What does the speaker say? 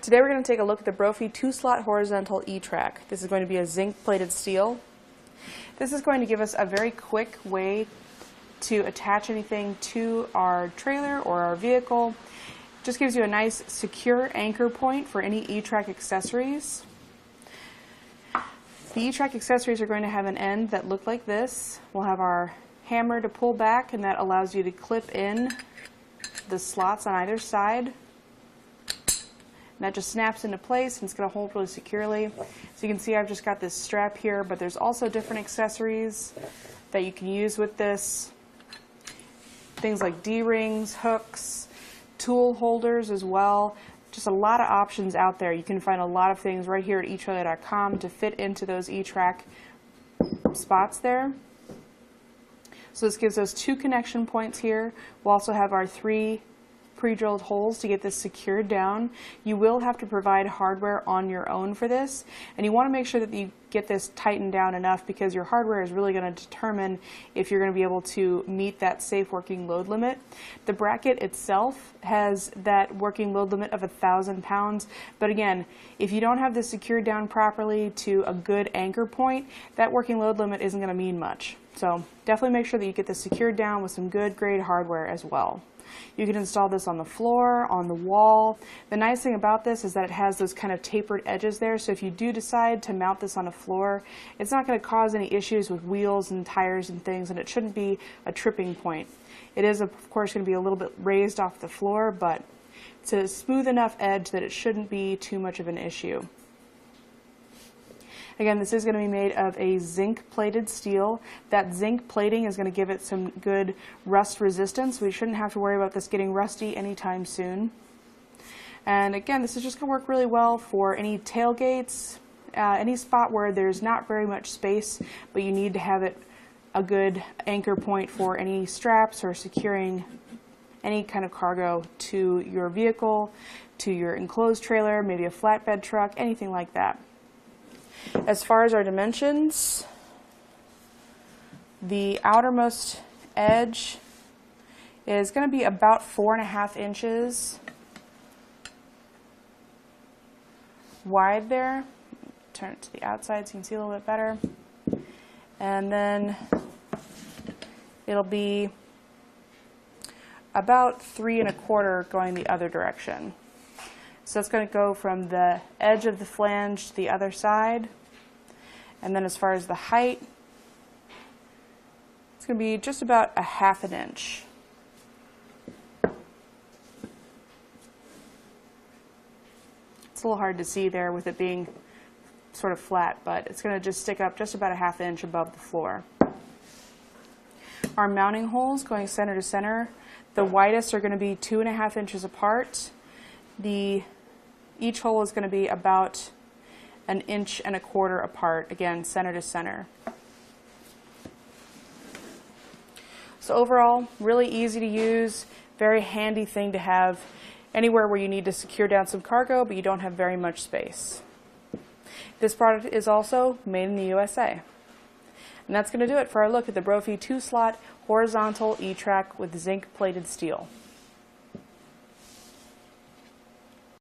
Today we're going to take a look at the Brophy 2-slot horizontal E-track. This is going to be a zinc plated steel. This is going to give us a very quick way to attach anything to our trailer or our vehicle. Just gives you a nice secure anchor point for any E-track accessories. The E-track accessories are going to have an end that look like this. We'll have our hammer to pull back, and that allows you to clip in the slots on either side. And that just snaps into place and it's going to hold really securely. So you can see I've just got this strap here, but there's also different accessories that you can use with this. Things like D-rings, hooks, tool holders as well. Just a lot of options out there. You can find a lot of things right here at etrailer.com to fit into those E-track spots there. So this gives us 2 connection points here. We'll also have our 3 pre-drilled holes to get this secured down. You will have to provide hardware on your own for this, and you want to make sure that you get this tightened down enough, because your hardware is really going to determine if you're going to be able to meet that safe working load limit. The bracket itself has that working load limit of 1,000 pounds, but again, if you don't have this secured down properly to a good anchor point, that working load limit isn't going to mean much. So definitely make sure that you get this secured down with some good grade hardware as well. You can install this on the floor, on the wall. The nice thing about this is that it has those kind of tapered edges there, so if you do decide to mount this on a floor, it's not going to cause any issues with wheels and tires and things, and it shouldn't be a tripping point. It is, of course, going to be a little bit raised off the floor, but it's a smooth enough edge that it shouldn't be too much of an issue. Again, this is going to be made of a zinc plated steel. That zinc plating is going to give it some good rust resistance. We shouldn't have to worry about this getting rusty anytime soon. And again, this is just going to work really well for any tailgates, any spot where there's not very much space, but you need to have it a good anchor point for any straps or securing any kind of cargo to your vehicle, to your enclosed trailer, maybe a flatbed truck, anything like that. As far as our dimensions, the outermost edge is going to be about 4.5 inches wide there. Turn it to the outside so you can see a little bit better. And then it'll be about 3.25 going the other direction. So it's going to go from the edge of the flange to the other side. And then as far as the height, it's going to be just about 1/2 inch. It's a little hard to see there with it being sort of flat, but it's going to just stick up just about 1/2 inch above the floor. Our mounting holes going center to center, the widest are going to be 2.5 inches apart. Each hole is going to be about 1.25 inches apart, again, center to center. So overall, really easy to use, very handy thing to have anywhere where you need to secure down some cargo, but you don't have very much space. This product is also made in the USA. And that's going to do it for our look at the Brophy 2-slot horizontal E-track with zinc plated steel.